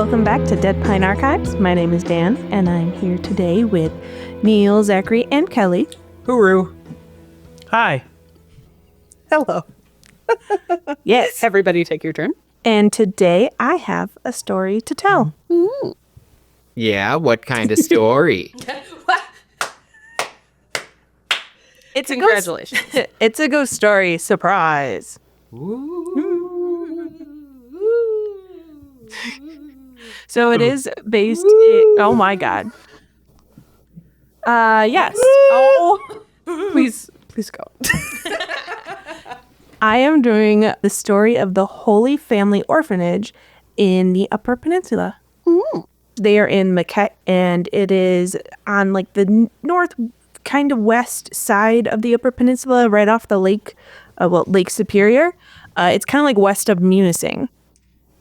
Welcome back to Dead Pine Archives. My name is Dan, and I'm here today with Neil, Zachary, and Kelly. Hooroo. Hi. Hello. Yes. Everybody take your turn. And today I have a story to tell. Mm. Yeah, what kind of story? It's Congratulations. It's a ghost story. Surprise. So it is based oh my god. Yes. Oh, please go. I am doing the story of the Holy Family Orphanage in the Upper Peninsula. They are in Marquette, and it is on like the north, kind of west side of the Upper Peninsula, right off the lake, Lake Superior. It's kind of like west of Munising.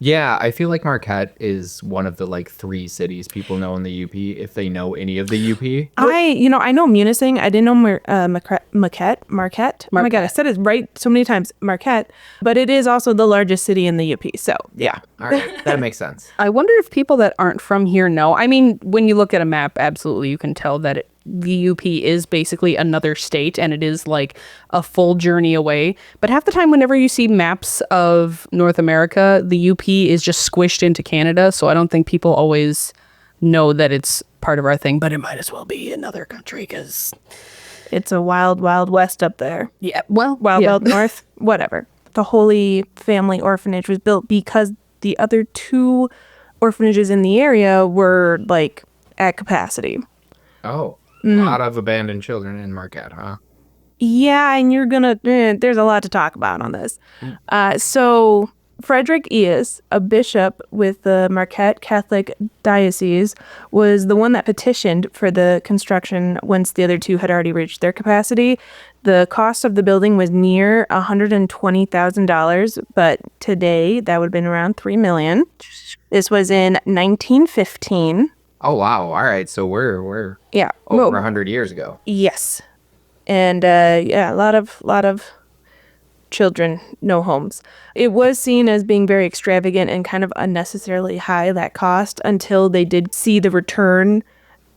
Yeah, I feel like Marquette is one of the like 3 cities people know in the UP if they know any of the UP. I know Munising. I didn't know Marquette. Oh my god, I said it right so many times. Marquette, but it is also the largest city in the UP. So Yeah, all right, that makes sense. I wonder if people that aren't from here know. I mean, when you look at a map, absolutely, you can tell that the UP is basically another state, and it is like a full journey away. But half the time, whenever you see maps of North America, the UP is just squished into Canada. So I don't think people always know that it's part of our thing, but it might as well be another country because it's a wild, wild west up there. yeah, well, Wild north, whatever. The Holy Family Orphanage was built because the other 2 orphanages in the area were like at capacity. Oh, a lot of abandoned children in Marquette, huh? Yeah, and there's a lot to talk about on this. So Frederick Eas, a bishop with the Marquette Catholic Diocese, was the one that petitioned for the construction once the other 2 had already reached their capacity. The cost of the building was near $120,000, but today that would have been around $3 million. This was in 1915. Oh, wow. All right, so we're over 100 years ago. Yes. And a lot of children, no homes. It was seen as being very extravagant and kind of unnecessarily high, that cost, until they did see the return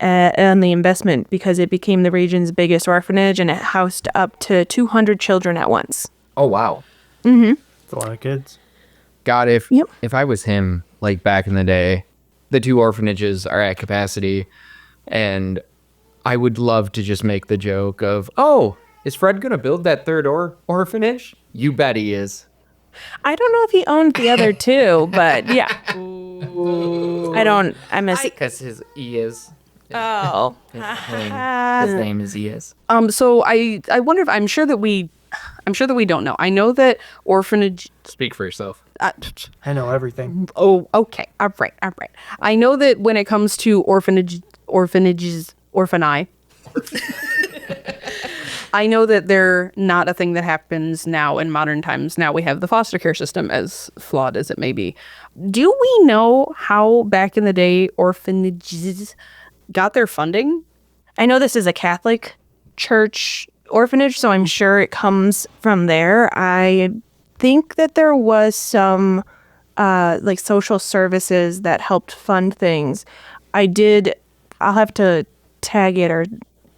on the investment, because it became the region's biggest orphanage and it housed up to 200 children at once. Oh, wow. Mm-hmm. That's a lot of kids. God, if I was him, like back in the day, the 2 orphanages are at capacity, and I would love to just make the joke of, oh, is Fred going to build that 3rd orphanage? You bet he is. I don't know if he owned the other 2, but yeah. Because his is. Oh. His name is Eas. So I wonder if I'm sure that we don't know. I know that orphanage. Speak for yourself. I know everything. Oh, okay. All right. I know that when it comes to orphanages, I know that they're not a thing that happens now in modern times. Now we have the foster care system, as flawed as it may be. Do we know how back in the day orphanages got their funding? I know this is a Catholic church orphanage, so I'm sure it comes from there. I think that there was some like social services that helped fund things. I'll have to tag it or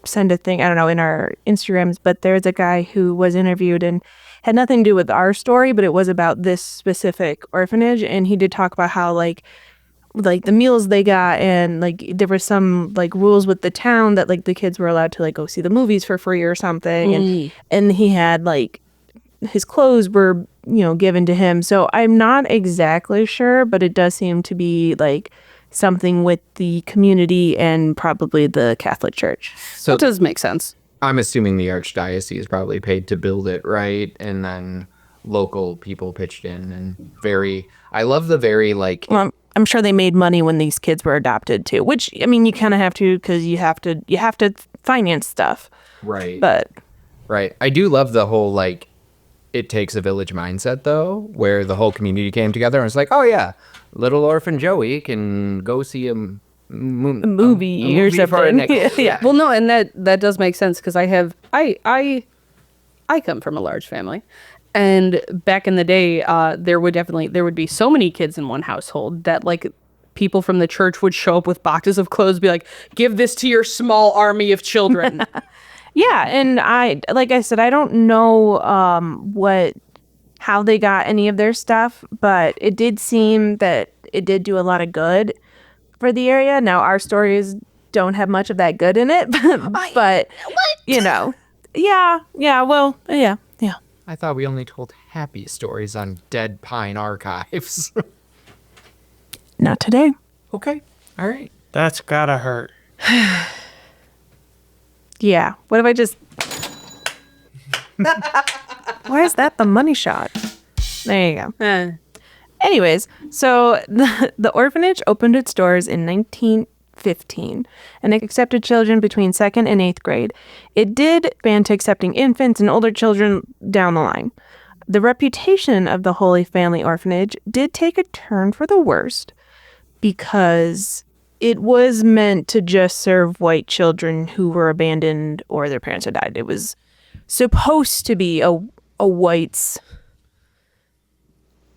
send a thing, I don't know, in our Instagrams, but there's a guy who was interviewed and had nothing to do with our story, but it was about this specific orphanage, and he did talk about how like the meals they got, and like there were some like rules with the town that like the kids were allowed to like go see the movies for free or something, and he had like his clothes were given to him. So I'm not exactly sure, but it does seem to be like something with the community and probably the Catholic Church. So that does make sense. I'm assuming the Archdiocese probably paid to build it, right? And then local people pitched in, and I love the very like... Well, I'm sure they made money when these kids were adopted too, which, I mean, you kind of have to, because you have to finance stuff. Right. But... Right. I do love the whole like, it takes a village mindset though, where the whole community came together and was like, oh yeah, little orphan Joey can go see a movie or something. Yeah. Well, no, and that does make sense, because I come from a large family, and back in the day, there would be so many kids in one household that like people from the church would show up with boxes of clothes, be like, give this to your small army of children. Yeah, and like I said, I don't know how they got any of their stuff, but it did seem that it did do a lot of good for the area. Now, our stories don't have much of that good in it, but you know, yeah, well, yeah. I thought we only told happy stories on Dead Pine Archives. Not today. Okay, all right. That's gotta hurt. Yeah. What if I just... Why is that the money shot? There you go. Anyways, so the orphanage opened its doors in 1915 and accepted children between 2nd and 8th grade. It did expand to accepting infants and older children down the line. The reputation of the Holy Family Orphanage did take a turn for the worst because it was meant to just serve white children who were abandoned or their parents had died. It was supposed to be a whites...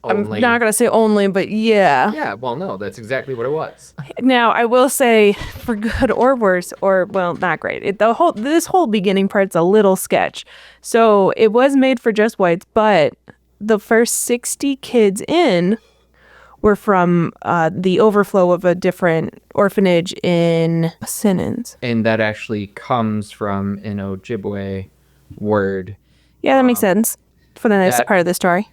Only. I'm not going to say only, but yeah. Yeah, well, no, that's exactly what it was. Now, I will say, for good or worse, or, well, not great. This whole beginning part's a little sketch. So it was made for just whites, but the first 60 kids in were from the overflow of a different orphanage in Sinnons. And that actually comes from an Ojibwe word. Yeah, that makes sense for the next part of the story.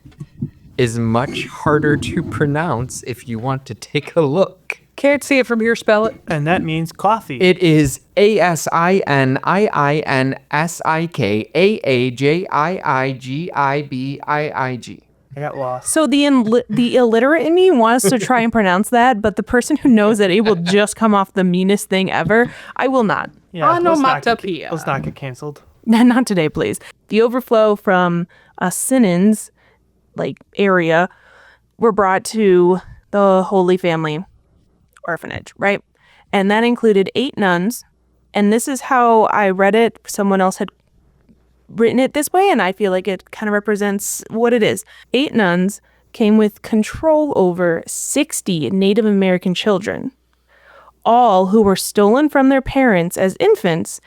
Is much harder to pronounce if you want to take a look. Can't see it from here, spell it. And that means coffee. It is ASINIINSIKAAJIIGIBIIG. I got lost. So the illiterate in me wants to try and pronounce that, but the person who knows it will just come off the meanest thing ever. I will not. Yeah, let's not Onomatopoeia. get canceled. Not today, please. The overflow from Sinnons, area, were brought to the Holy Family Orphanage, right? And that included 8 nuns. And this is how I read it. Someone else had written it this way, and I feel like it kind of represents what it is. 8 nuns came with control over 60 Native American children, all who were stolen from their parents as infants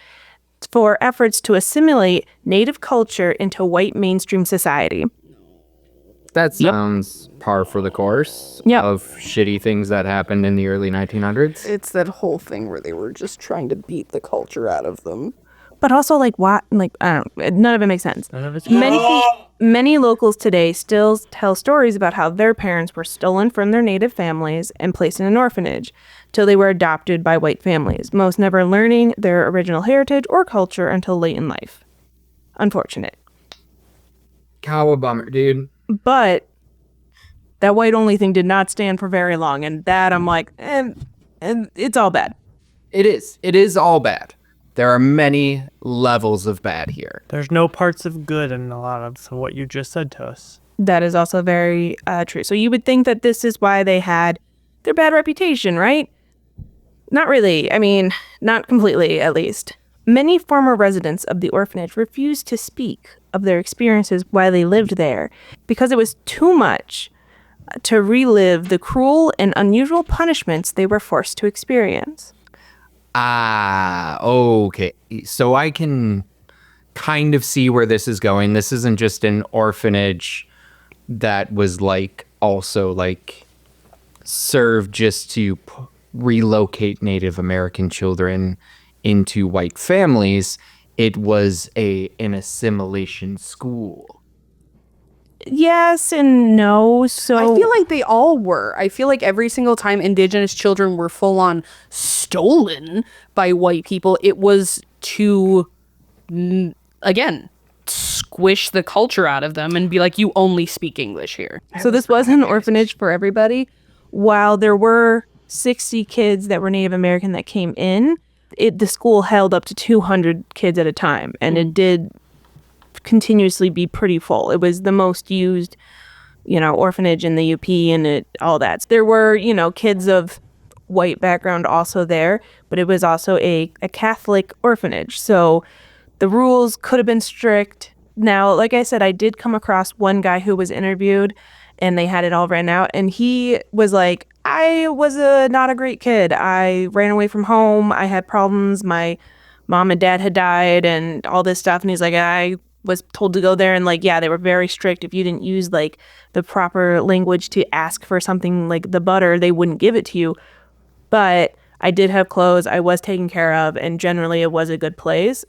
for efforts to assimilate Native culture into white mainstream society. That sounds par for the course of shitty things that happened in the early 1900s. It's that whole thing where they were just trying to beat the culture out of them. But also, what? I don't know. None of it makes sense. None of it's Many locals today still tell stories about how their parents were stolen from their native families and placed in an orphanage till they were adopted by white families, most never learning their original heritage or culture until late in life. Unfortunate. Cow a bummer, dude. But that white-only thing did not stand for very long, and that I'm like, and it's all bad. It is. It is all bad. There are many levels of bad here. There's no parts of good in a lot of what you just said to us. That is also very true. So you would think that this is why they had their bad reputation, right? Not really. I mean, not completely, at least. Many former residents of the orphanage refused to speak of their experiences while they lived there because it was too much to relive the cruel and unusual punishments they were forced to experience. Ah, okay. So I can kind of see where this is going. This isn't just an orphanage that was also served just to relocate Native American children into white families. It was an assimilation school. Yes and no. So I feel like they all were. I feel like every single time Indigenous children were full on stolen by white people, it was to, again, squish the culture out of them and be like, you only speak English here. So this wasn't an orphanage for everybody. While there were 60 kids that were Native American that came in, the school held up to 200 kids at a time, and it did continuously be pretty full. It was the most used, orphanage in the UP and all that. There were, kids of white background also there, but it was also a Catholic orphanage. So the rules could have been strict. Now, like I said, I did come across one guy who was interviewed, and they had it all written out. And he was like, I was not a great kid. I ran away from home. I had problems. My mom and dad had died and all this stuff. And he's like, I was told to go there, and like, yeah, they were very strict. If you didn't use like the proper language to ask for something like the butter, they wouldn't give it to you. But I did have clothes. I was taken care of, and generally it was a good place.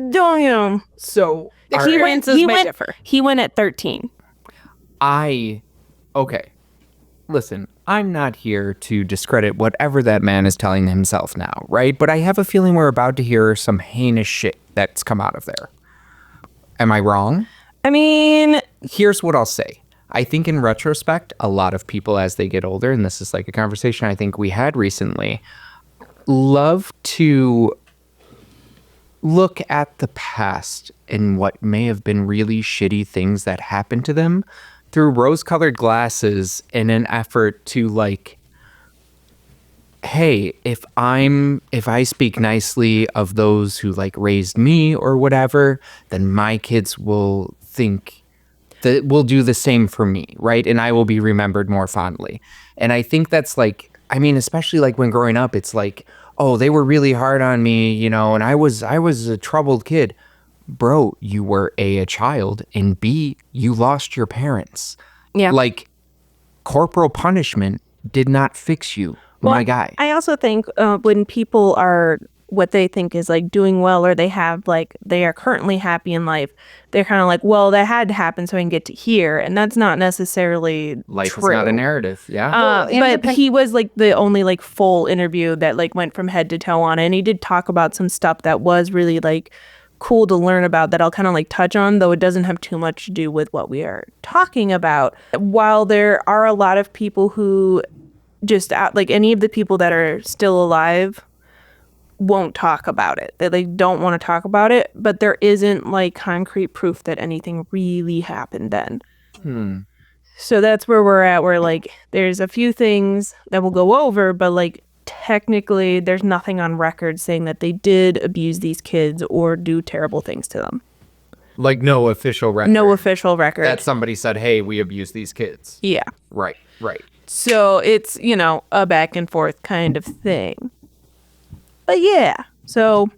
Don't, you know. So Experiences may differ. He went at 13. Okay. Listen, I'm not here to discredit whatever that man is telling himself now, right? But I have a feeling we're about to hear some heinous shit that's come out of there. Am I wrong? I mean, Here's what I'll say. I think in retrospect, a lot of people as they get older, and this is like a conversation I think we had recently, love to look at the past and what may have been really shitty things that happened to them through rose-colored glasses in an effort to like, hey, if I speak nicely of those who like raised me or whatever, then my kids will think that will do the same for me, right? And I will be remembered more fondly. And I think that's like, I mean, especially like when growing up, it's like, oh, they were really hard on me, you know, and I was a troubled kid. Bro, you were a child, and B, you lost your parents. Yeah. Like, corporal punishment did not fix you, my guy. I also think when people are what they think is like doing well, or they are currently happy in life, they're kind of like, well, that had to happen so I can get to here. And that's not necessarily Life true. is not a narrative. Yeah. But he was like the only like full interview that like went from head to toe on it. And he did talk about some stuff that was really like cool to learn about that I'll kind of like touch on, though it doesn't have too much to do with what we are talking about. While there are a lot of people who just like any of the people that are still alive won't talk about it. They like don't want to talk about it, but there isn't like concrete proof that anything really happened then. So that's where we're at, where like there's a few things that we'll go over, but like technically there's nothing on record saying that they did abuse these kids or do terrible things to them. Like no official record. No official record. That somebody said, hey, we abuse these kids. Yeah. Right. So it's, you know, a back and forth kind of thing. But yeah, so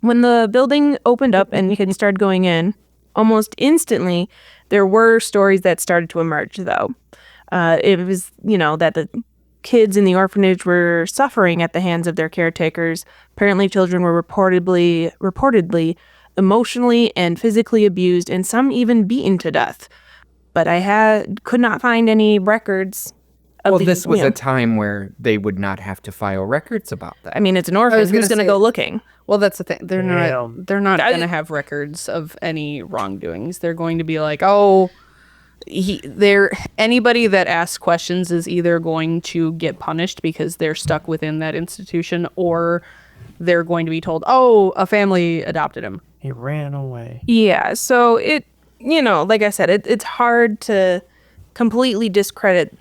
when the building opened up and kids started going in, almost instantly, there were stories that started to emerge, though. It was, you know, that the kids in the orphanage were suffering at the hands of their caretakers. Apparently, children were reportedly emotionally and physically abused, and some even beaten to death. But I could not find any records. Well, this was a time where they would not have to file records about that. I mean, it's an orphan. Who's going to go looking? Well, that's the thing. They're not going to have records of any wrongdoings. They're going to be like, oh, anybody that asks questions is either going to get punished because they're stuck within that institution, or they're going to be told, oh, a family adopted him. He ran away. Yeah. So it, you know, like I said, it's hard to completely discredit,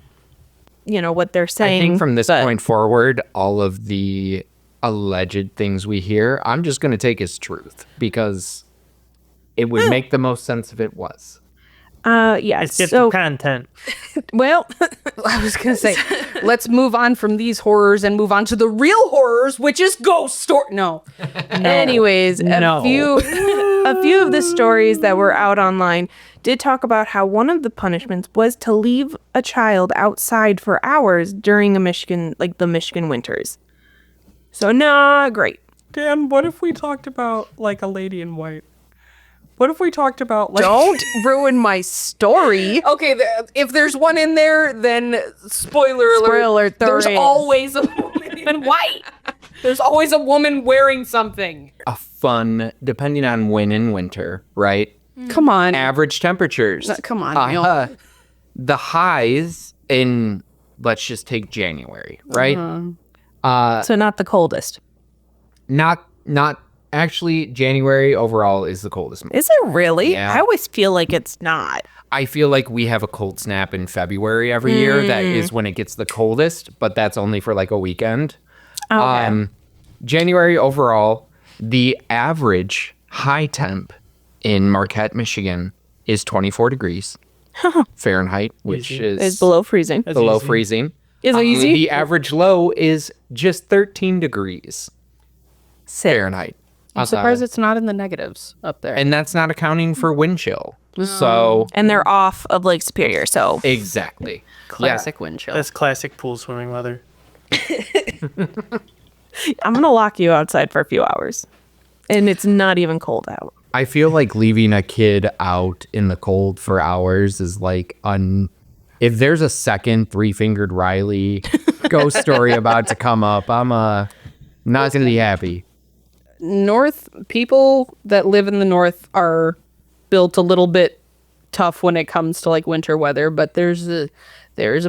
you know, what they're saying. I think from this point forward, all of the alleged things we hear, I'm just going to take as truth because it would make the most sense if it was. Yeah. It's just the content. Well, I was going to say, let's move on from these horrors and move on to the real horrors, which is ghost story. No. Anyways, a few of the stories that were out online did talk about how one of the punishments was to leave a child outside for hours during the Michigan winters. So not great. Dan, what if we talked about like a lady in white? What if we talked about like... Don't ruin my story. Okay, if there's one in there, then spoiler alert, there's always a woman in white. There's always a woman wearing something. A fun, depending on when in winter, right? Come on. Average temperatures. Come on, Neil. The highs in, let's just take January, right? So not the coldest. Not actually, January overall is the coldest month. Is it really? Yeah. I always feel like it's not. I feel like we have a cold snap in February every year. That is when it gets the coldest, but that's only for like a weekend. Okay. January overall, the average high temp in Marquette, Michigan is 24 degrees. Fahrenheit, which Easy. is It's below freezing. That's below easy. freezing. Is it easy? The average low is just 13 degrees Fahrenheit. I'm surprised it's not in the negatives up there. And that's not accounting for wind chill. So, And they're off of Lake Superior, so exactly. Classic wind chill. That's classic pool swimming weather. I'm gonna lock you outside for a few hours, and it's not even cold out. I feel like leaving a kid out in the cold for hours is like if there's a second Three-Fingered Riley ghost story about to come up, I'm not gonna be happy. People that live in the north are built a little bit tough when it comes to like winter weather, but there's a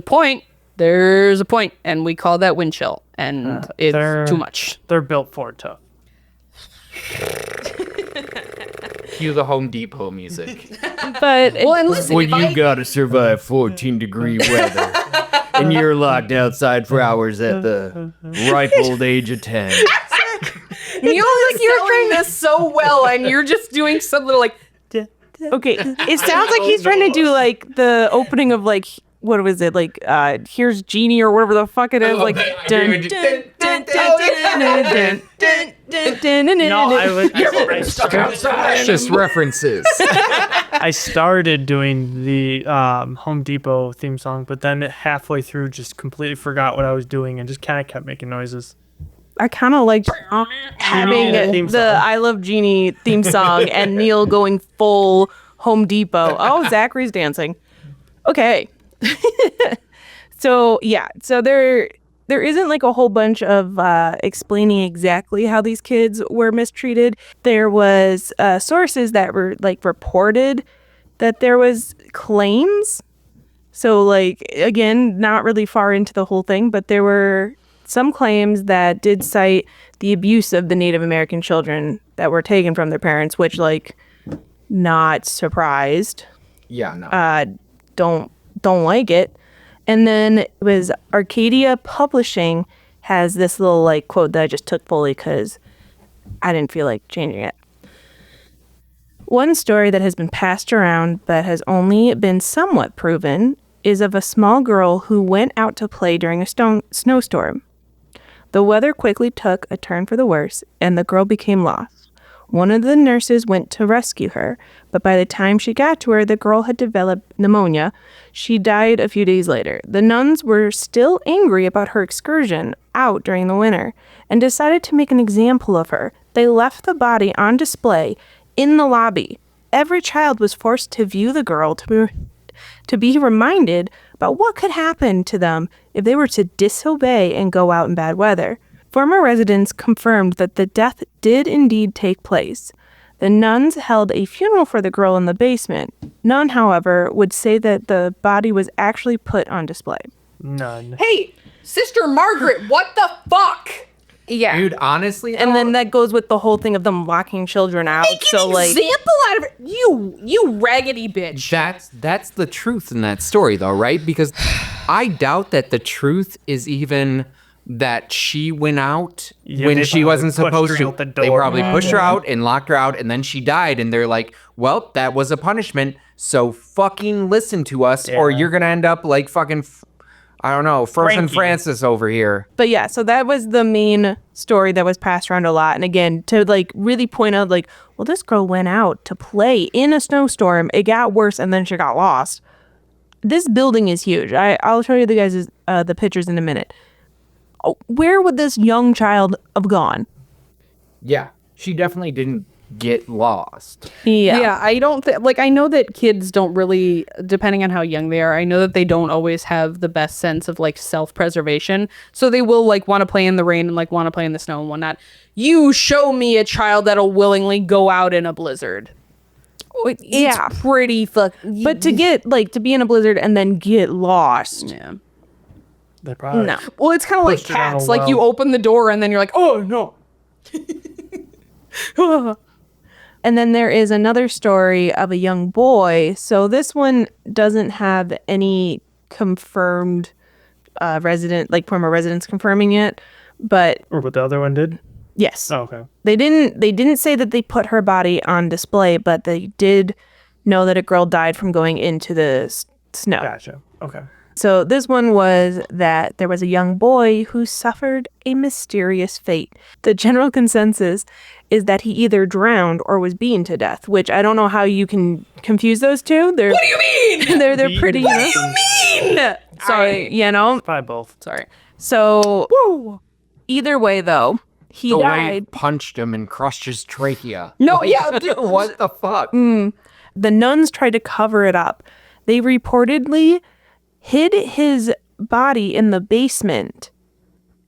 point, and we call that wind chill, and it's too much. They're built for it tough. Cue the Home Depot music. But Well, and listen, When you gotta survive 14-degree weather and you're locked outside for hours at the ripe old age of 10. Neil, like you're doing this so well, and you're just doing something like okay, it sounds like he's trying to do like the opening of like what was it like? Here's Genie or whatever the fuck it is. Like dun dun dun dun dun dun dun dun. No, I Just references. I started doing the Home Depot theme song, but then halfway through just completely forgot what I was doing and just kind of kept making noises. I kind of liked having Theme the song. I Love Genie theme song and Neil going full Home Depot. Oh, Zachary's dancing. Okay. So there isn't like a whole bunch of explaining exactly how these kids were mistreated. There was sources that were like reported that there was claims. So like, again, not really far into the whole thing, but there were some claims that did cite the abuse of the Native American children that were taken from their parents, which like, not surprised. Yeah, no. Don't like it. And then it was Arcadia Publishing has this little like quote that I just took fully because I didn't feel like changing it. One story that has been passed around but has only been somewhat proven is of a small girl who went out to play during a snowstorm. The weather quickly took a turn for the worse, and the girl became lost. One of the nurses went to rescue her, but by the time she got to her, the girl had developed pneumonia. She died a few days later. The nuns were still angry about her excursion out during the winter and decided to make an example of her. They left the body on display in the lobby. Every child was forced to view the girl to be reminded about what could happen to them if they were to disobey and go out in bad weather. Former residents confirmed that the death did indeed take place. The nuns held a funeral for the girl in the basement. None, however, would say that the body was actually put on display. None. hey, Sister Margaret, what the fuck? Yeah. Dude, honestly, And then that goes with the whole thing of them locking children out. Make So an like, example out of it. You raggedy bitch. that's the truth in that story, though, right? Because I doubt that the truth is even that she went out Yeah, when they she probably wasn't pushed supposed her to. out the They door. probably pushed her out and locked her out, and then she died. And they're like, "Well, that was a punishment. So fucking listen to us, or Yeah. you're gonna end up like fucking, I don't know, Frozen Frankie. Francis over here." but yeah, so that was the main story that was passed around a lot. And again, to like really point out like, well, this girl went out to play in a snowstorm. It got worse and then she got lost. This building is huge. I'll show you the guys the pictures in a minute. Oh, where would this young child have gone? Yeah, she definitely didn't get lost. Yeah, I don't like I know that kids don't really, depending on how young they are, I know that they don't always have the best sense of like self-preservation. So they will like want to play in the rain and like want to play in the snow and whatnot. You show me a child that'll willingly go out in a blizzard. Yeah. It's pretty But to get like to be in a blizzard and then get lost. yeah. They probably No. Well, it's kind of like Pushed it down cats. a Like you well. open the door and then you're like, oh no. And then there is another story of a young boy. So this one doesn't have any confirmed former residents confirming it, but or what the other one did. yes. Oh, okay. They didn't say that they put her body on display, but they did know that a girl died from going into the snow. Gotcha. Okay. So this one was that there was a young boy who suffered a mysterious fate. The general consensus is that he either drowned or was beaten to death, which I don't know how you can confuse those two. What do you mean? they're pretty. What do you mean? Sorry, Probably both. Sorry. So either way, though, he The died. wave punched him and crushed his trachea. No, yeah. What the fuck? The nuns tried to cover it up. They reportedly hid his body in the basement,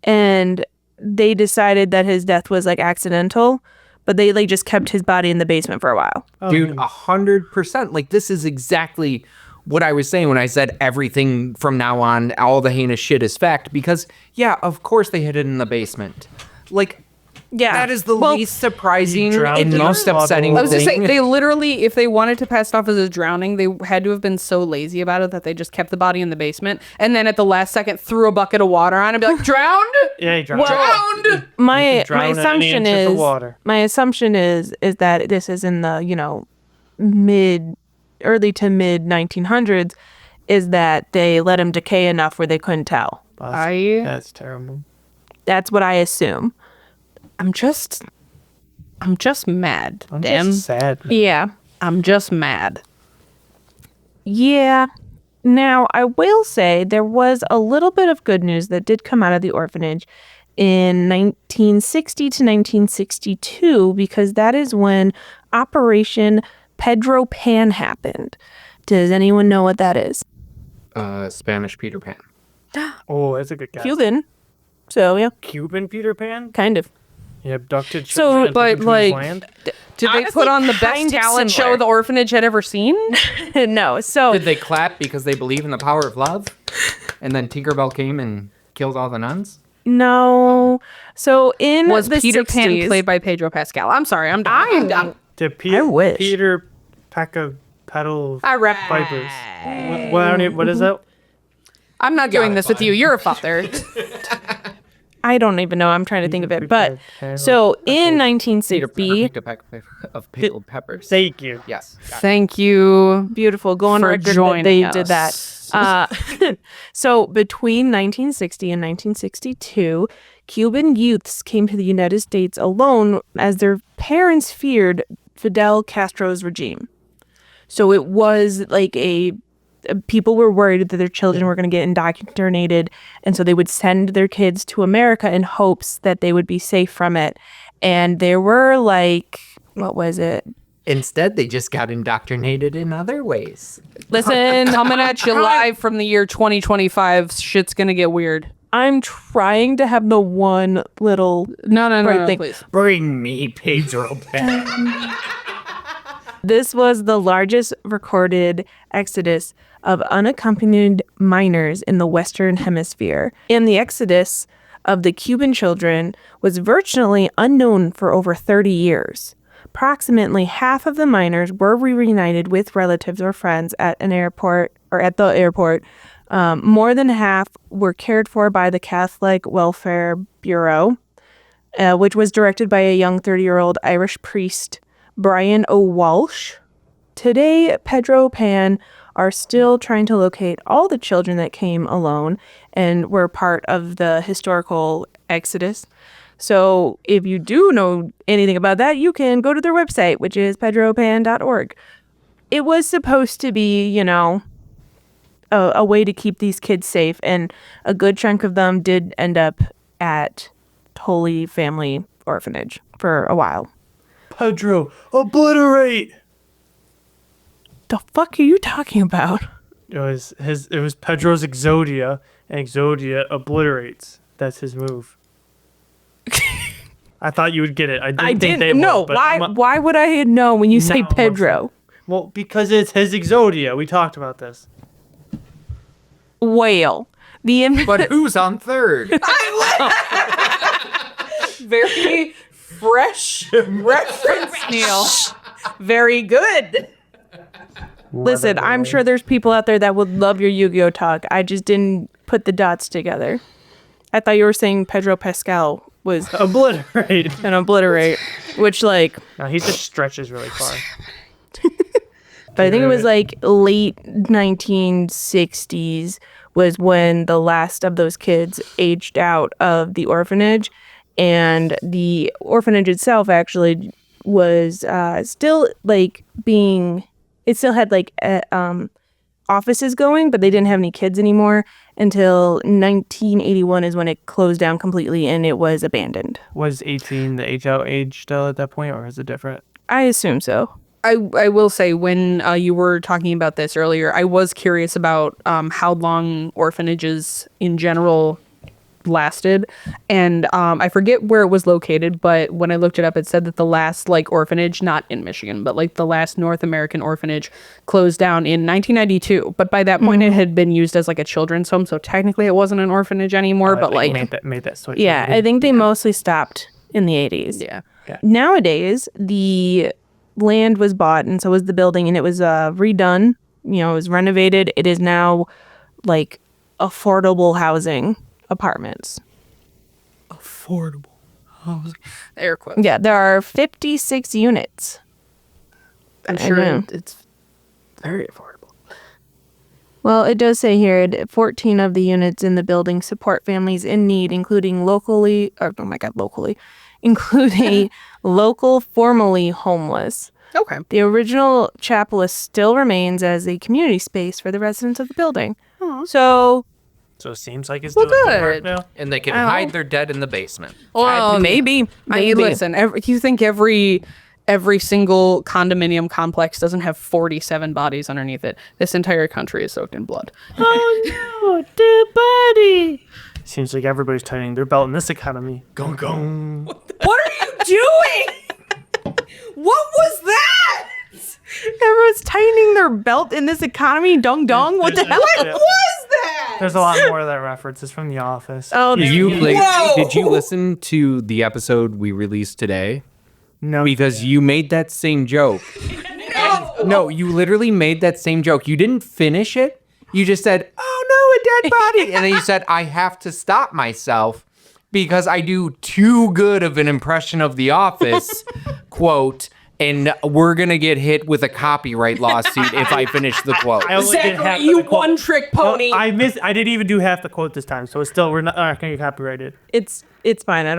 and they decided that his death was like accidental, but they like just kept his body in the basement for a while. Dude, 100%. Like, this is exactly what I was saying when I said everything from now on, all the heinous shit is fact, because, yeah, of course they hid it in the basement. Like, Yeah, that is the least surprising drowned and in most the upsetting I was thing. just saying, they literally, if they wanted to pass it off as a drowning, they had to have been so lazy about it that they just kept the body in the basement and then at the last second threw a bucket of water on and be like, drowned? Yeah, he drowned. Drowned! my drown in any assumption inch of is water. that this is in the early to mid 1900s, is that they let him decay enough where they couldn't tell. That's terrible. That's what I assume. I'm just mad, I'm Dan. just sad. Yeah. I'm just mad. Yeah. Now, I will say there was a little bit of good news that did come out of the orphanage in 1960 to 1962, because that is when Operation Pedro Pan happened. Does anyone know what that is? Spanish Peter Pan. Oh, that's a good guess. Cuban. So, yeah, Cuban Peter Pan? kind of. He abducted So, children and but, took them to his like, land? Did they Honestly, put on the best kind of talent similar. show the orphanage had ever seen? No. So, Did they clap because they believe in the power of love? And then Tinkerbell came and killed all the nuns? no. So, in Was the Peter 60s, Pan played by Pedro Pascal? I'm sorry, I'm done. I'm done. Did I wish. Peter Pedal I rap. Vipers? What is that? I'm not doing this with you. You're a father. I don't even know. I'm trying to think of it. But so in 1960, Picked a pack of pickled peppers. Thank you. Yes. Thank you. beautiful. Go on For record that joining they us. did that. So between 1960 and 1962, Cuban youths came to the United States alone as their parents feared Fidel Castro's regime. So it was like people were worried that their children were going to get indoctrinated, and so they would send their kids to America in hopes that they would be safe from it. And there were like, what was it? Instead, they just got indoctrinated in other ways. Listen, Coming at you live from the year 2025. Shit's gonna get weird. I'm trying to have the one little No, Right, thank- please. Bring me Pedro Pan. This was the largest recorded exodus of unaccompanied minors in the Western Hemisphere. And the exodus of the Cuban children was virtually unknown for over 30 years. Approximately half of the minors were reunited with relatives or friends at an airport or at the airport. More than half were cared for by the Catholic Welfare Bureau, which was directed by a young 30-year-old Irish priest, Brian O'Walsh. Today, Pedro Pan are still trying to locate all the children that came alone and were part of the historical exodus. So if you do know anything about that, you can go to their website, which is pedropan.org. It was supposed to be, a way to keep these kids safe, and a good chunk of them did end up at Holy Family Orphanage for a while. Pedro, obliterate! The fuck are you talking about? It was Pedro's Exodia, and Exodia obliterates. That's his move. I thought you would get it. I didn't think they No, would. But why would I know when you say Now, Pedro? well, because it's his Exodia. We talked about this. Whale. But who's on third? Very fresh reference, Neil. Very good. Listen, I'm sure there's people out there that would love your Yu-Gi-Oh talk. I just didn't put the dots together. I thought you were saying Pedro Pascal was Obliterate. an obliterate, which No, he just stretches really far. But I think it was like late 1960s was when the last of those kids aged out of the orphanage. And the orphanage itself actually was still like it still had like offices going, but they didn't have any kids anymore until 1981 is when it closed down completely and it was abandoned. Was 18 the age-out age still at that point, or is it different? I assume so. I will say, when you were talking about this earlier, I was curious about how long orphanages in general lasted, and I forget where it was located, but when I looked it up, it said that the last like orphanage, not in Michigan, but like the last North American orphanage closed down in 1992, but by that point it had been used as like a children's home, so technically it wasn't an orphanage anymore. But like made that switch. Yeah, I think they mostly stopped in the 80s. Yeah. Nowadays, the land was bought and so was the building, and it was redone. It was renovated. It is now like affordable housing apartments. Affordable housing. Air quotes. Yeah, there are 56 units. I'm I sure know. it's very affordable. Well, it does say here 14 of the units in the building support families in need, including including local formerly homeless. Okay. The original chapel still remains as a community space for the residents of the building. So So it seems like it's Well, doing good. work now. And they can hide their dead in the basement. Well, maybe. Listen, you think every single condominium complex doesn't have 47 bodies underneath it? This entire country is soaked in blood. Oh no, dead body. Seems like everybody's tightening their belt in this economy. Gong gong. What are you doing? What was that? everyone's tightening their belt in this economy. Dong dong. What the hell? What was that? There's a lot more of that reference. It's from The Office. Oh, Did you Whoa! did you listen to the episode we released today? No, Because you made that same joke. No, you literally made that same joke. You didn't finish it. You just said, "Oh no, a dead body," and then you said, "I have to stop myself because I do too good of an impression of The Office." Quote. And we're gonna get hit with a copyright lawsuit if I finish the quote. I only did half Zachary, the you quote. one-trick pony. I didn't even do half the quote this time, so it's still we're not gonna get copyrighted. it's fine. I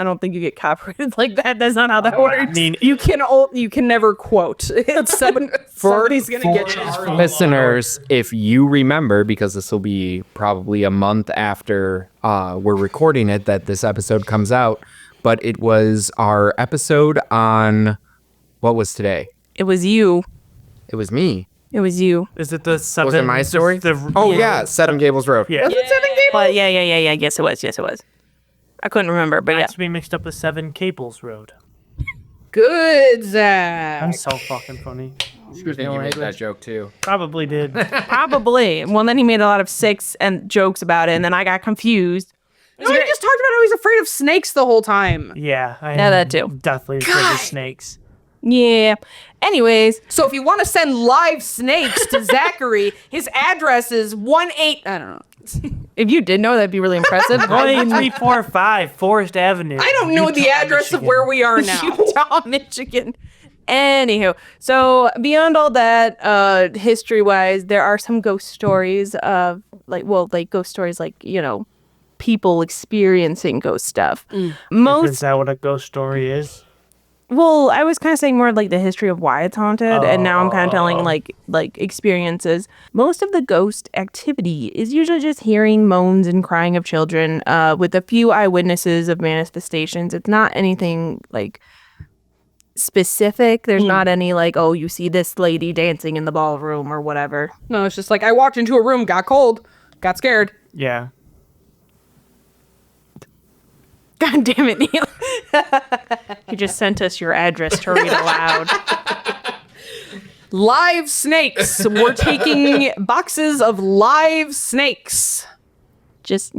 don't think you get copyrighted like that. That's not how that I works. mean, You can never quote. Somebody's gonna get you. Listeners, if you remember, because this will be probably a month after we're recording it that this episode comes out, but it was our episode on what was today? It was you. It was me. It was you. is it the seven? Was it my story? The, Oh yeah, Seven Gables Road. yeah. But yeah. Yes, it was. Yes, it was. I couldn't remember, but yeah. Not to be mixed up with Seven Cables Road. Good, Zach. I'm so fucking funny. Excuse me, you made that joke too. Probably did. Probably. Well, then he made a lot of and jokes about it, and then I got confused. No, he just talked about how he's afraid of snakes the whole time. Yeah. Yeah, that too. Definitely afraid of snakes. Yeah. Anyways, So if you want to send live snakes to Zachary, his address is 18. I don't know. if you did know, that'd be really impressive. 18345 Forest Avenue. I don't know the Utah, address of Michigan. where we are now. Utah, Michigan. Anywho, so beyond all that, history-wise, there are some ghost stories of ghost stories like, people experiencing ghost stuff. Is Most, that what a ghost story is? well, I was kind of saying more like the history of why it's haunted, and now I'm kind of telling like experiences. Most of the ghost activity is usually just hearing moans and crying of children, with a few eyewitnesses of manifestations. It's not anything like specific. There's not any like, oh, you see this lady dancing in the ballroom or whatever. No, it's just like I walked into a room, got cold, got scared. Yeah. God damn it, Neil. You just sent us your address to read aloud. Live snakes. We're taking boxes of live snakes. Just,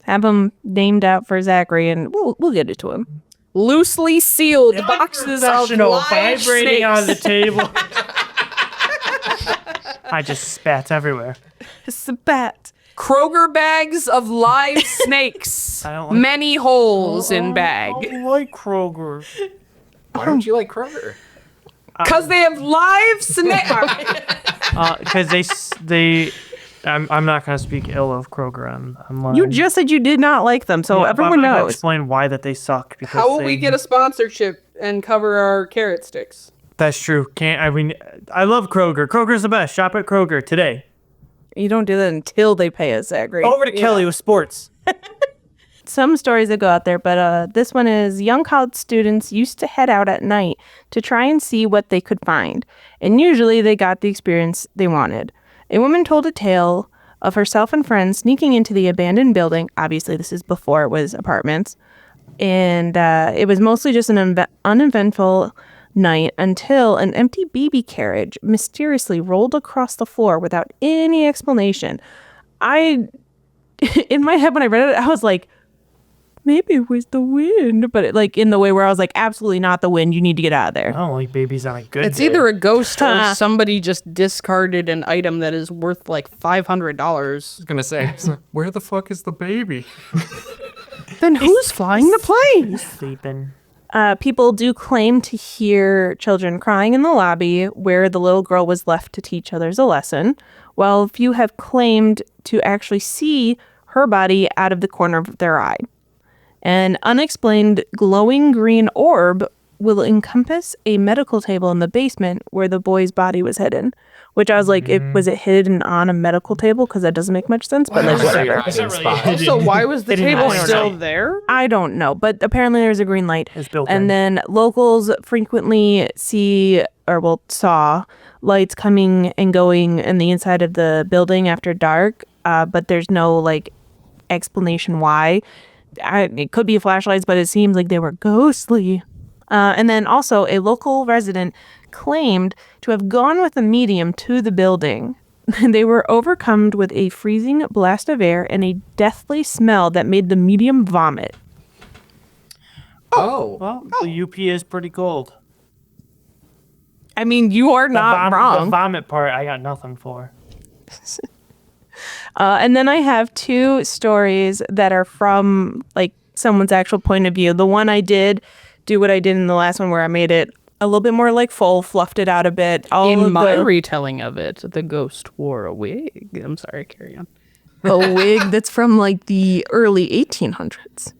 have them named out for Zachary and we'll get it to him. Loosely sealed boxes of Professional live vibrating snakes. on the table. I just spat everywhere. Spat. Kroger bags of live snakes. I don't like- Many holes in bag. I like Kroger. Why don't you like Kroger? Because they have live snacks. Because they I'm not going to speak ill of Kroger. I'm lying. You just said you did not like them, so Yeah, everyone I'm gonna knows. explain why that they suck. Because How will we get a sponsorship and cover our carrot sticks? That's true. I love Kroger. Kroger's the best. Shop at Kroger today. You don't do that until they pay us, Zachary. Over to Kelly with sports. Some stories that go out there, but this one is young college students used to head out at night to try and see what they could find, and usually they got the experience they wanted. A woman told a tale of herself and friends sneaking into the abandoned building. Obviously, this is before it was apartments, and it was mostly just an uneventful night until an empty baby carriage mysteriously rolled across the floor without any explanation. In my head when I read it, I was like, maybe it was the wind, but in the way where I was like, absolutely not the wind. You need to get out of there. I don't like babies on a good It's day. either a ghost or somebody just discarded an item that is worth like $500. I was gonna say, where the fuck is the baby? Then who's flying the plane? sleeping. People do claim to hear children crying in the lobby where the little girl was left to teach others a lesson, while a few have claimed to actually see her body out of the corner of their eye. An unexplained glowing green orb will encompass a medical table in the basement where the boy's body was hidden, which I was like, was it hidden on a medical table? Because that doesn't make much sense, but whatever. Also, why was the They didn't table hide still it. there? I don't know, but apparently there's a green light. It's built And in. then locals frequently saw lights coming and going in the inside of the building after dark, but there's no explanation why. It could be flashlights, but it seems like they were ghostly. And then also a local resident claimed to have gone with a medium to the building. They were overcome with a freezing blast of air and a deathly smell that made the medium vomit. Oh. Well, the UP is pretty cold. I mean, you are not The wrong. vomit part, I got nothing for. And then I have two stories that are from someone's actual point of view. The one I did do what I did in the last one where I made it a little bit more full, fluffed it out a bit. In my retelling of it, the ghost wore a wig. I'm sorry, carry on. a wig that's from the early 1800s.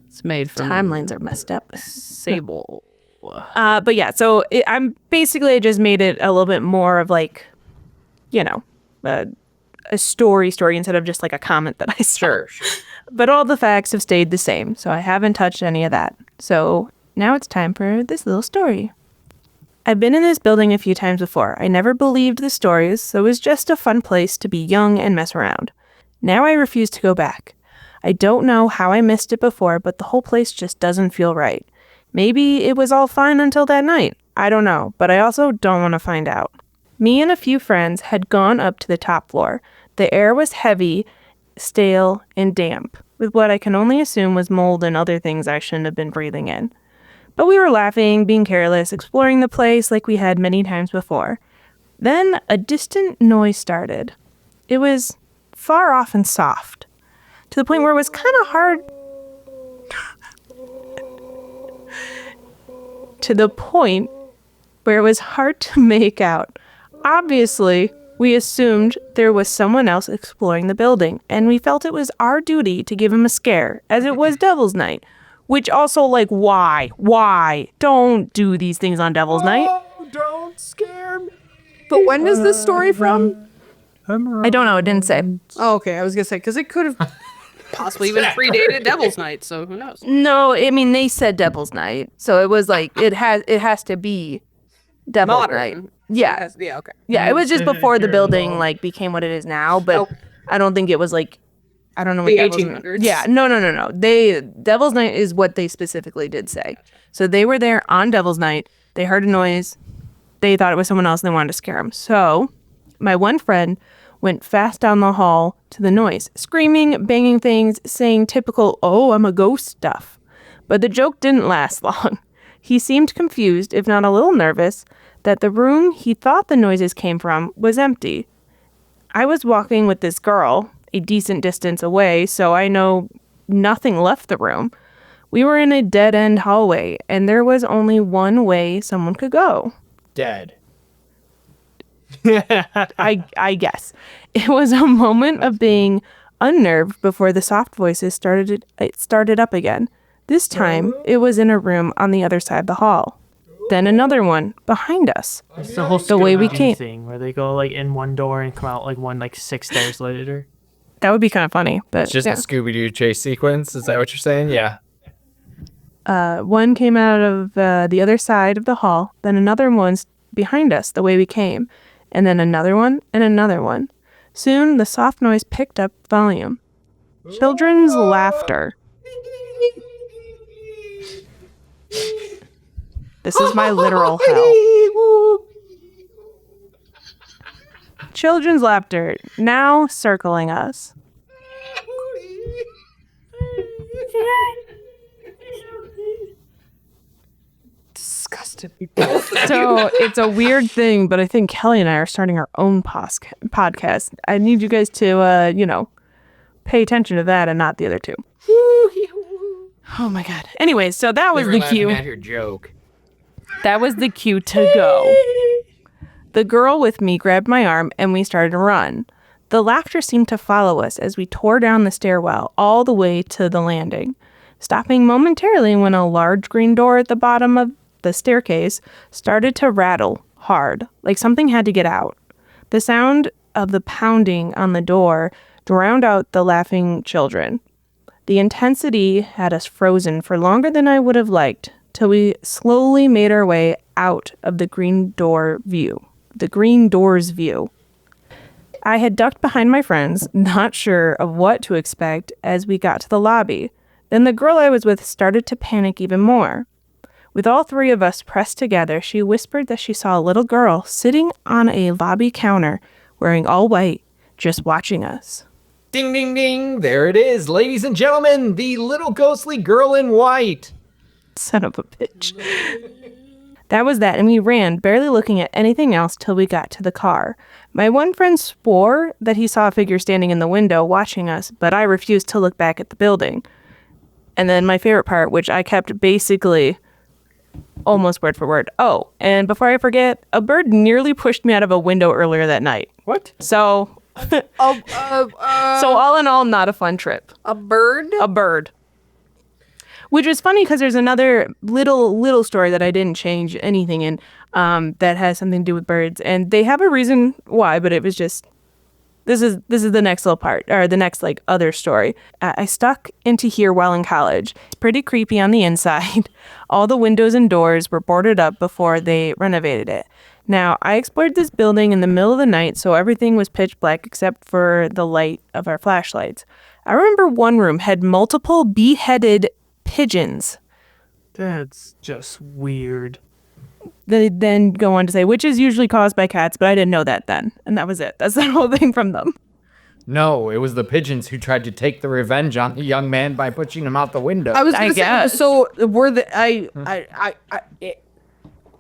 It's made from Timelines are messed up. sable. But yeah, so I just made it a little bit more of a story instead of just a comment that I saw. Sure. But all the facts have stayed the same, so I haven't touched any of that. So now it's time for this little story. I've been in this building a few times before. I never believed the stories, so it was just a fun place to be young and mess around. Now I refuse to go back. I don't know how I missed it before, but the whole place just doesn't feel right. Maybe it was all fine until that night. I don't know, but I also don't want to find out. Me and a few friends had gone up to the top floor. The air was heavy, stale, and damp, with what I can only assume was mold and other things I shouldn't have been breathing in. But we were laughing, being careless, exploring the place like we had many times before. Then a distant noise started. It was far off and soft, to the point where it was kind of hard to make out. Obviously, we assumed there was someone else exploring the building, and we felt it was our duty to give him a scare, as it was Devil's Night. Which also, why? Why? Don't do these things on Devil's Night. Don't scare me. But when is this story from? I don't know, it didn't say. Oh, okay, I was gonna say because it could have possibly even predated Devil's Night, so who knows? No, I mean, they said Devil's Night, so it was it has to be Devil's Night. Modern. Yeah. Yeah, okay. Yeah, it was just before the building became what it is now, but Okay. I don't think it was I don't know what The Devil's 1800s. Yeah, no. Devil's Night is what they specifically did say. So they were there on Devil's Night. They heard a noise. They thought it was someone else and they wanted to scare him. So my one friend went fast down the hall to the noise, screaming, banging things, saying typical, "Oh, I'm a ghost" stuff. But the joke didn't last long. He seemed confused, if not a little nervous, that the room he thought the noises came from was empty. I was walking with this girl a decent distance away, so I know nothing left the room. We were in a dead-end hallway, and there was only one way someone could go. Dead. I guess. It was a moment of being unnerved before the soft voices started up again. This time, it was in a room on the other side of the hall. Then another one behind us. It's the whole The way we Scooby-Doo came. thing where they go like in one door and come out like 6 stairs later. That would be kind of funny, but It's just yeah. a Scooby-Doo chase sequence. Is that what you're saying? Yeah. One came out of the other side of the hall, then another one's behind us the way we came, and then another one and another one. Soon the soft noise picked up volume. Children's laughter. This is my literal hell. Children's laughter, now circling us. Disgusted. So it's a weird thing, but I think Kelly and I are starting our own podcast. I need you guys to, pay attention to that and not the other two. Oh my God. Anyways, so that was the cue. At your joke. That was the cue to go. The girl with me grabbed my arm and we started to run. The laughter seemed to follow us as we tore down the stairwell all the way to the landing, stopping momentarily when a large green door at the bottom of the staircase started to rattle hard, like something had to get out. The sound of the pounding on the door drowned out the laughing children. The intensity had us frozen for longer than I would have liked, till we slowly made our way out of the green door's view. I had ducked behind my friends, not sure of what to expect as we got to the lobby. Then the girl I was with started to panic even more. With all three of us pressed together, she whispered that she saw a little girl sitting on a lobby counter, wearing all white, just watching us. Ding, ding, ding. There it is, ladies and gentlemen. The little ghostly girl in white. Son of a bitch. That was that, and we ran, barely looking at anything else till we got to the car. My one friend swore that he saw a figure standing in the window watching us, but I refused to look back at the building. And then my favorite part, which I kept basically almost word for word. Oh, and before I forget, a bird nearly pushed me out of a window earlier that night. What? So, so all in all, not a fun trip. A bird? A bird. Which is funny because there's another little story that I didn't change anything in that has something to do with birds. And they have a reason why, but it was just, this is the next little part, or the next other story. I stuck into here while in college. It's pretty creepy on the inside. All the windows and doors were boarded up before they renovated it. Now, I explored this building in the middle of the night, so everything was pitch black except for the light of our flashlights. I remember one room had multiple beheaded pigeons. That's just weird. They then go on to say, which is usually caused by cats, but I didn't know that then. And that was it. That's the whole thing from them. No, it was the pigeons who tried to take the revenge on the young man by pushing him out the window. I was gonna I say, guess. so were the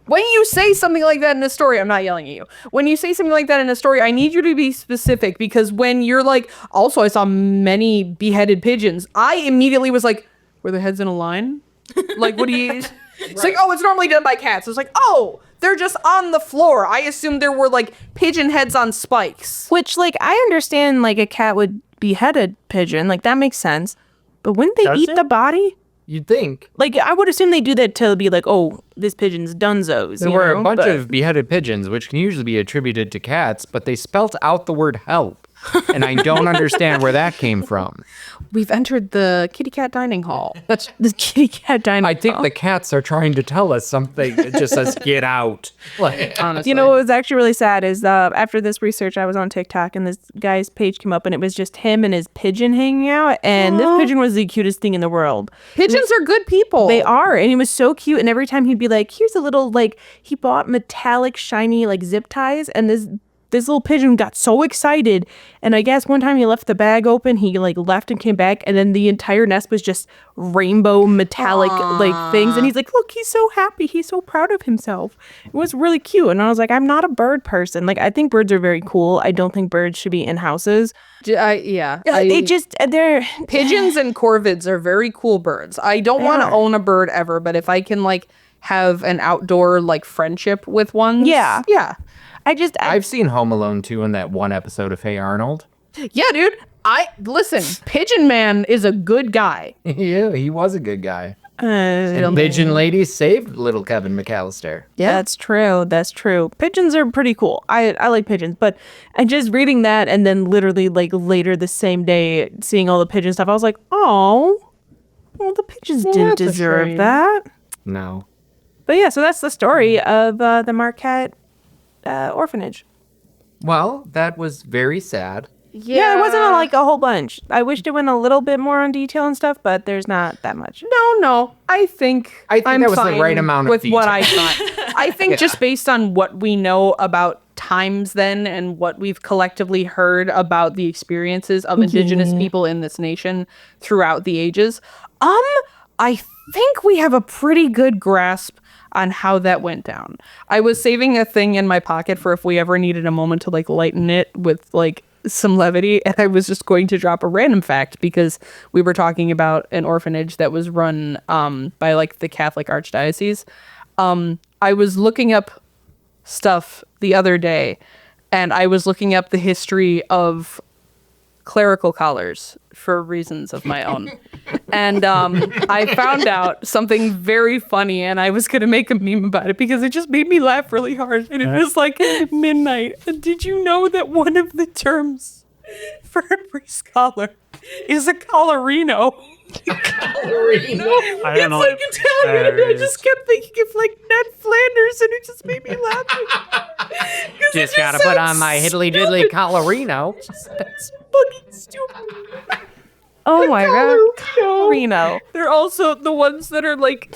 when you say something like that in a story, I'm not yelling at you. When you say something like that in a story, I need you to be specific, because when you're like, also I saw many beheaded pigeons, I immediately was like, were the heads in a line? Like, what do you... It's like, oh, it's normally done by cats. It's like, oh, they're just on the floor. I assumed there were pigeon heads on spikes. Which, I understand, a cat would behead a pigeon. That makes sense. But wouldn't they Does eat it? the body? You'd think. I would assume they do that to be like, oh, this pigeon's dunzos. There were a bunch of beheaded pigeons, which can usually be attributed to cats, but they spelt out the word help. And I don't understand where that came from. We've entered the kitty cat dining hall. That's the kitty cat dining. I think the cats are trying to tell us something. It just says, get out. Honestly. You know what was actually really sad is after this research, I was on TikTok and this guy's page came up and it was just him and his pigeon hanging out. And this pigeon was the cutest thing in the world. Pigeons are good people. They are. And he was so cute. And every time he'd be like, here's a little, he bought metallic, shiny, zip ties. And this little pigeon got so excited. And I guess one time he left the bag open. He left and came back. And then the entire nest was just rainbow metallic things. And he's like, look, he's so happy. He's so proud of himself. It was really cute. And I was like, I'm not a bird person. I think birds are very cool. I don't think birds should be in houses. They just they're Pigeons and corvids are very cool birds. I don't want to own a bird ever, but if I can like have an outdoor like friendship with one, Yeah. I've seen Home Alone 2 in that one episode of Hey Arnold. yeah, dude. Listen. Pigeon Man is a good guy. Yeah, he was a good guy. And Pigeon Lady saved little Kevin McAllister. Yeah, that's true. Pigeons are pretty cool. I like pigeons, but I just reading that and then literally like later the same day seeing all the pigeon stuff, I was like, oh, well, the pigeons didn't that's a deserve shame. that. No. But yeah, so that's the story of the Marquette orphanage. Well, that was very sad. Yeah, it wasn't like a whole bunch. I wished it went a little bit more on detail and stuff, but there's not that much. No. I think that was the right amount of with what I detail. thought. I think just based on what we know about times then and what we've collectively heard about the experiences of indigenous people in this nation throughout the ages, I think we have a pretty good grasp on how that went down. I was saving a thing in my pocket for if we ever needed a moment to like lighten it with like some levity, and I was just going to drop a random fact because we were talking about an orphanage that was run by like the Catholic Archdiocese. I was looking up stuff the other day, and I was looking up the history of clerical collars for reasons of my own. And I found out something very funny, and I was going to make a meme about it because it just made me laugh really hard. And it was like midnight. Did you know that one of the terms for a priest collar is a collarino? I don't know. It's like Italian. I just kept thinking of like Ned Flanders, and it just made me laugh. Just gotta put on my hiddly diddly collarino. That's fucking stupid. Oh my god, Reno. They're also the ones that are like,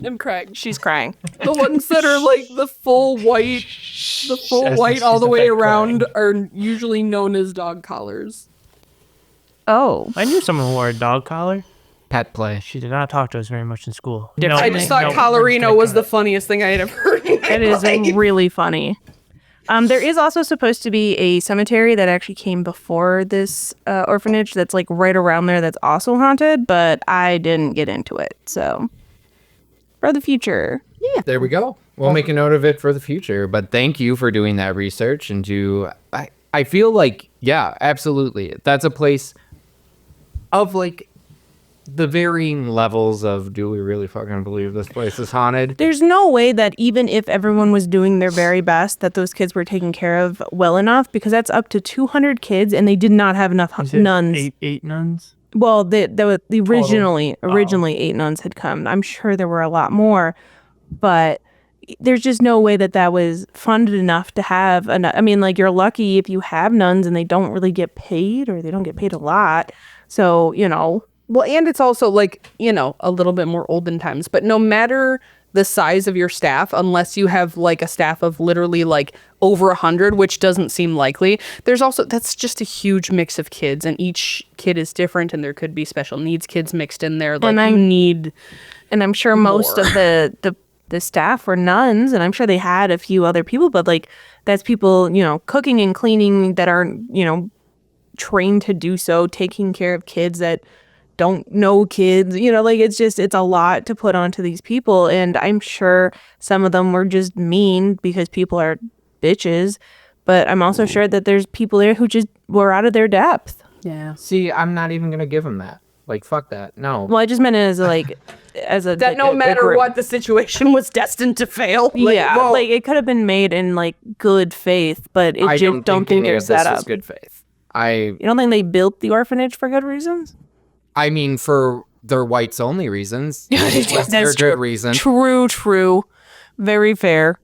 I'm crying. She's crying. The ones that are like the full white all the way around are usually known as dog collars. Oh, I knew someone who wore a dog collar. Pet play. She did not talk to us very much in school. I just thought collarino was the funniest thing I had ever heard. it is really funny. There is also supposed to be a cemetery that actually came before this orphanage that's like right around there that's also haunted, but I didn't get into it. So for the future. Yeah. There we go. We'll make a note of it for the future. But thank you for doing that research and I feel like, yeah, absolutely. That's a place of like the varying levels of do we really fucking believe this place is haunted? There's no way that even if everyone was doing their very best that those kids were taken care of well enough, because that's up to 200 kids and they did not have enough nuns. Eight nuns? Well, the originally 8 nuns had come. I'm sure there were a lot more, but there's just no way that was funded enough to have I mean, like, you're lucky if you have nuns and they don't really get paid, or they don't get paid a lot. So, you know. Well, and it's also like, you know, a little bit more olden times, but no matter the size of your staff, unless you have like a staff of literally like over 100, which doesn't seem likely, that's just a huge mix of kids, and each kid is different, and there could be special needs kids mixed in there. Like, and I'm sure most of the staff were nuns, and I'm sure they had a few other people, but like that's people, you know, cooking and cleaning that aren't, you know, trained to do so, taking care of kids that don't know kids, you know, like it's a lot to put onto these people. And I'm sure some of them were just mean because people are bitches, but I'm also sure that there's people there who just were out of their depth. Yeah. See, I'm not even gonna give them that. Like, fuck that. No. Well, I just meant it as a that no matter what, the situation was destined to fail. Like, yeah, well, like it could have been made in like good faith, but I just don't think they're set up. Good faith. You don't think they built the orphanage for good reasons? I mean, for their whites only reasons. That's true. Good reason. True. Very fair.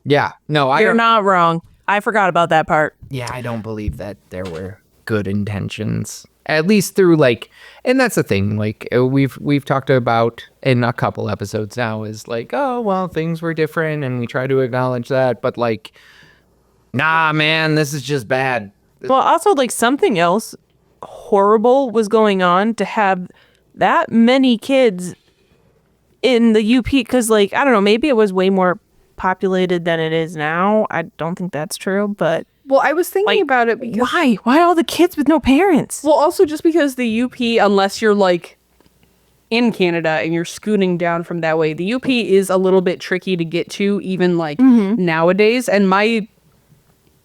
Yeah. No, You're not wrong. I forgot about that part. Yeah, I don't believe that there were good intentions. At least through like, and that's the thing, like we've talked about in a couple episodes now, is like, oh, well, things were different and we try to acknowledge that, but like, nah, man, this is just bad. Well, also like something else horrible was going on to have that many kids in the UP, because like, I don't know, maybe it was way more populated than it is now. I don't think that's true, but Well, I was thinking about it because Why all the kids with no parents? well, also just because the UP, unless you're like in Canada and you're scooting down from that way, the UP is a little bit tricky to get to even like nowadays. And my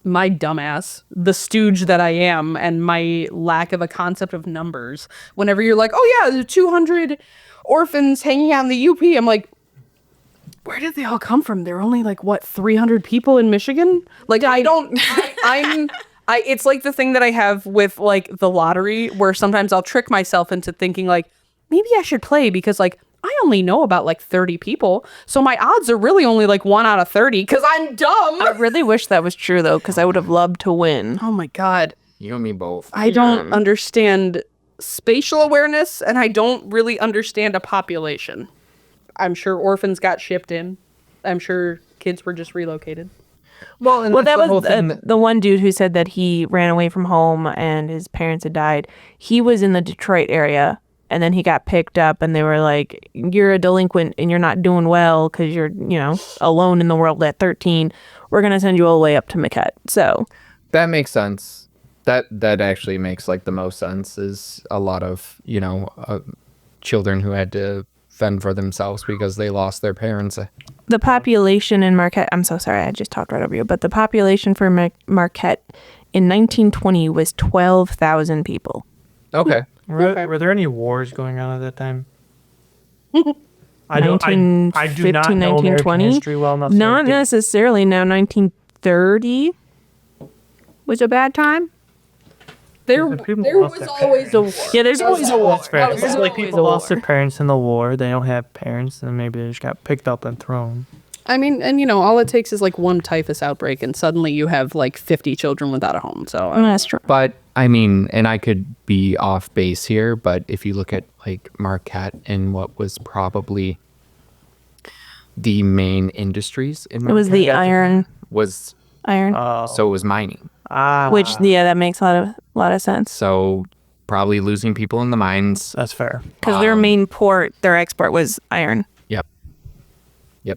dumbass, the stooge that I am, and my lack of a concept of numbers, whenever you're like, oh yeah, there's 200 orphans hanging out in the UP, I'm like, where did they all come from? There are only like, what, 300 people in Michigan? Like, it's like the thing that I have with like the lottery, where sometimes I'll trick myself into thinking like, maybe I should play because like, I only know about like 30 people. So my odds are really only like 1 out of 30 because I'm dumb. I really wish that was true though, because I would have loved to win. Oh my God. You and me both. I don't understand spatial awareness, and I don't really understand a population. I'm sure orphans got shipped in. I'm sure kids were just relocated. Well, and Well, that that's the whole was thing the one dude who said that he ran away from home and his parents had died. He was in the Detroit area, and then he got picked up, and they were like, "You're a delinquent, and you're not doing well because you're, alone in the world at 13. We're gonna send you all the way up to Marquette." So that makes sense. That actually makes like the most sense. Is a lot of children who had to fend for themselves because they lost their parents. the population in Marquette, I'm so sorry, I just talked right over you, but the population for Marquette in 1920 was 12,000 people. Okay. Were there any wars going on at that time? I do not know 1920? American history well enough. Not necessarily. Now, 1930 was a bad time. There people was lost their always a war. Yeah, there's always a war. That's fair. There's It's like always people a lost war. their parents in the war. They don't have parents, and maybe they just got picked up and thrown. I mean, and all it takes is like one typhus outbreak, and suddenly you have like 50 children without a home. So That's true. But I mean, and I could be off base here, but if you look at like Marquette and what was probably the main industries in Marquette, It was the iron. so it was mining. Which, that makes a lot of sense. So probably losing people in the mines. That's fair. Because their main their export was iron. Yep.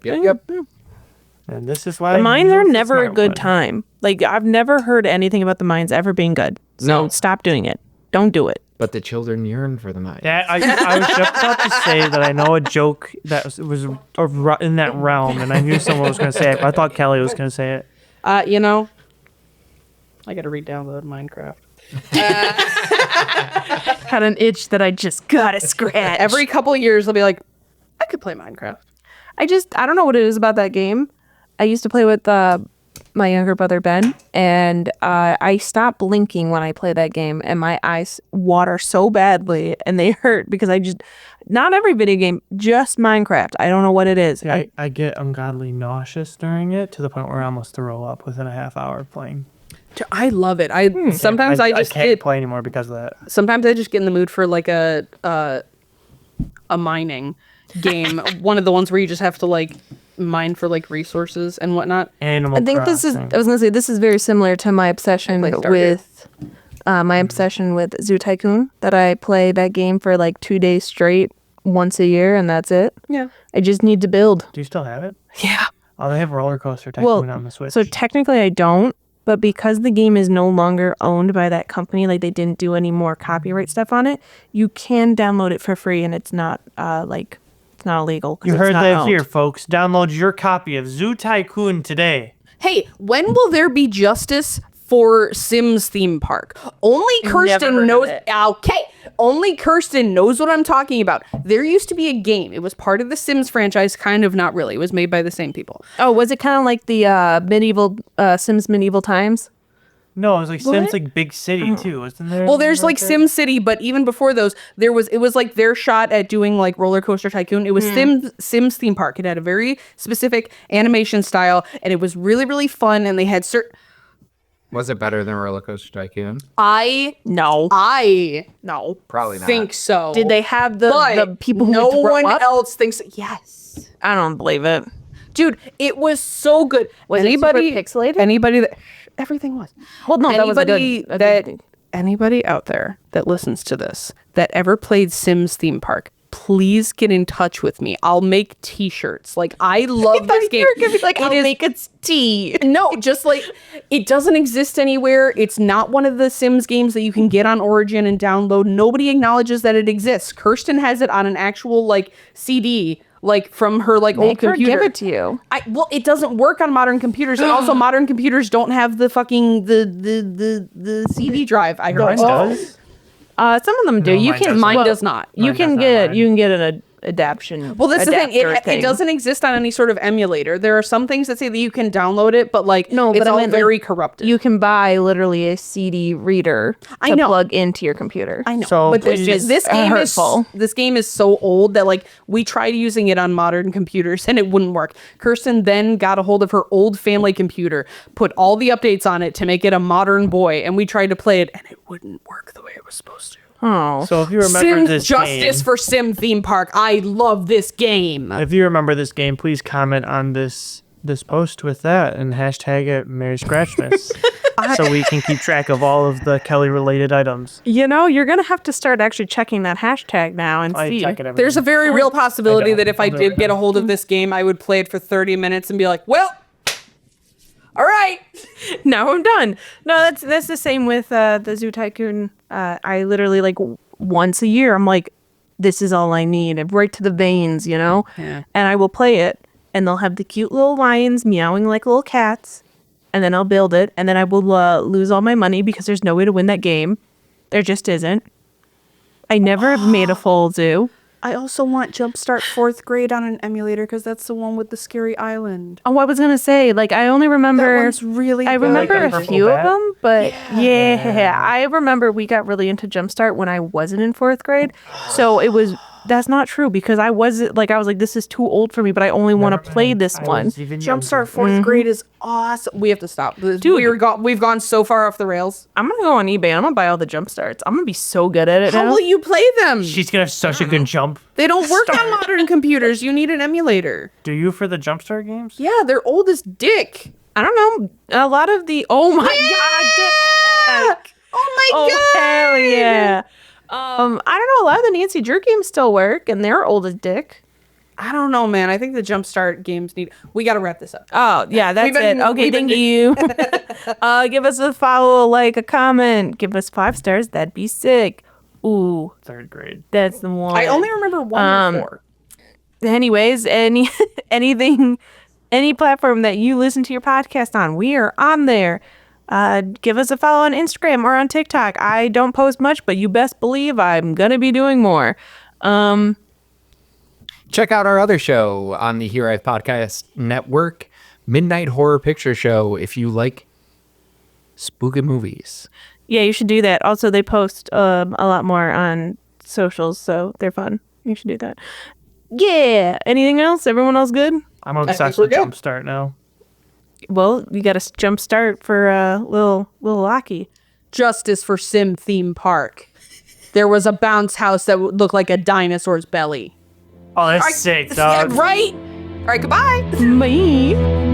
And this is why The mines are never a smart good one. time. Like, I've never heard anything about the mines ever being good. So No. stop doing it. Don't do it. But the children yearn for the mines. That, I was just about to say that I know a joke that was in that realm, and I knew someone was going to say it. But I thought Kelly was going to say it. I got to re-download Minecraft. Had an itch that I just gotta scratch. Every couple of years, I'll be like, I could play Minecraft. I don't know what it is about that game. I used to play with my younger brother Ben, and I stopped blinking when I play that game, and my eyes water so badly, and they hurt because not every video game, just Minecraft. I don't know what it is. I get ungodly nauseous during it to the point where I almost throw up within a half hour of playing. I love it. Sometimes I just can't get play anymore because of that. Sometimes I just get in the mood for like a mining game. One of the ones where you just have to like mine for like resources and whatnot. Animal I think I was gonna say this is very similar to my obsession with Zoo Tycoon, that I play that game for like 2 days straight once a year, and that's it. Yeah. I just need to build. Do you still have it? Yeah. Oh, they have Roller Coaster Tycoon on the Switch. So technically I don't, but because the game is no longer owned by that company, like they didn't do any more copyright stuff on it, you can download it for free, and it's not it's not illegal. You heard that here, folks. Download your copy of Zoo Tycoon today. Hey, when will there be justice for Sims theme park? Only Kirsten knows. Okay, only Kirsten knows what I'm talking about. There used to be a game. It was part of the Sims franchise, kind of, not really. It was made by the same people. Oh, was it kind of like the Sims Medieval Times? No, it was like Sims like Big City too, wasn't there? Well, there's like Sim City, but even before those, it was like their shot at doing like Roller Coaster Tycoon. It was Sims theme park. It had a very specific animation style, and it was really, really fun. And they had certain. Was it better than Roller Coaster Tycoon? No. Probably not. Think so. Did they have the people who no throw one up? else thinks yes. I don't believe it. Dude, it was so good. Was it super pixelated? Anybody that everything was. Well, no, that was a anybody good thing. anybody out there that listens to this that ever played Sims theme park, please get in touch with me. I'll make t-shirts. Like, I love this game. You're gonna be like, It I'll is- make it tea. No, just like, it doesn't exist anywhere. It's not one of the Sims games that you can get on Origin and download. Nobody acknowledges that it exists. Kirsten has it on an actual like CD, like from her like old Make her computer. give it to you. Well, it doesn't work on modern computers, and also modern computers don't have the fucking the CD drive. I heard. Mine does. Some of them do. No, You mine can. doesn't. Mine well, does not. You Mine can does not, get. mine. You can get an adaptation. Well, that's the thing. adapter It doesn't exist on any sort of emulator. There are some things that say that you can download it, but like No, it's but I all meant, like, very corrupted. You can buy literally a CD reader I to know. plug into your computer. I know, So but please- this game hurtful. is so old that like we tried using it on modern computers and it wouldn't work. Kirsten then got a hold of her old family computer, put all the updates on it to make it a modern boy, and we tried to play it and it wouldn't work the way it was supposed to. Oh, So if you remember Sim this Justice game, for Sim Theme Park. I love this game. if you remember this game, please comment on this post with that and hashtag it Merry Scratchmas, so we can keep track of all of the Kelly related items. you know, you're gonna have to start actually checking that hashtag now and I see. check it every There's a very real possibility don't. that if I I'll do it did right get a now. hold of this game, I would play it for 30 minutes and be like, well, all right. Now I'm done. No, that's the same with the Zoo Tycoon. I literally like once a year. I'm like, this is all I need, and right to the veins, you know. Yeah. And I will play it, and they'll have the cute little lions meowing like little cats, and then I'll build it, and then I will lose all my money because there's no way to win that game. There just isn't. I never have made a full zoo. I also want Jumpstart 4th grade on an emulator because that's the one with the scary island. Oh, I was gonna say, like, I only remember. That one's really I good. remember Like a the purple few of bat? them, but yeah, I remember we got really into Jumpstart when I wasn't in 4th grade. So it was. That's not true because I was like, this is too old for me, but I only want to play this one. Jumpstart 4th grade is awesome. We have to stop. Dude. We've gone so far off the rails. I'm gonna go on eBay and I'm gonna buy all the Jumpstarts. I'm gonna be so good at it How now. will you play them? She's gonna have such a good jump. They don't work on modern computers. You need an emulator. Do you for the Jumpstart games? Yeah, they're old as dick. I don't know. A lot of the. Oh my god! Dick. Oh my Oh god. hell yeah! I don't know. A lot of the Nancy Drew games still work, and they're old as dick. I don't know, man. I think the Jumpstart games need. We got to wrap this up. Oh, yeah, that's been- it. Okay, we've been- thank you. Give us a follow, like, a comment. Give us 5 stars. That'd be sick. Ooh, 3rd grade. that's the one. I only remember 1 or 4. Anyways, anything, any platform that you listen to your podcast on, we are on there. Give us a follow on Instagram or on TikTok. I don't post much, but you best believe I'm gonna be doing more. Check out our other show on the Hiraeth Podcast Network, Midnight Horror Picture Show, if you like spooky movies. Yeah, you should do that. Also, they post a lot more on socials, so they're fun. You should do that. Yeah. Anything else? Everyone else good? I'm obsessed we're with good. Jumpstart now. Well, you got to jump start for little Lockie. Justice for Sim Theme Park. There was a bounce house that would look like a dinosaur's belly. Oh, that's sick, dog. Right? All right, goodbye. Bye.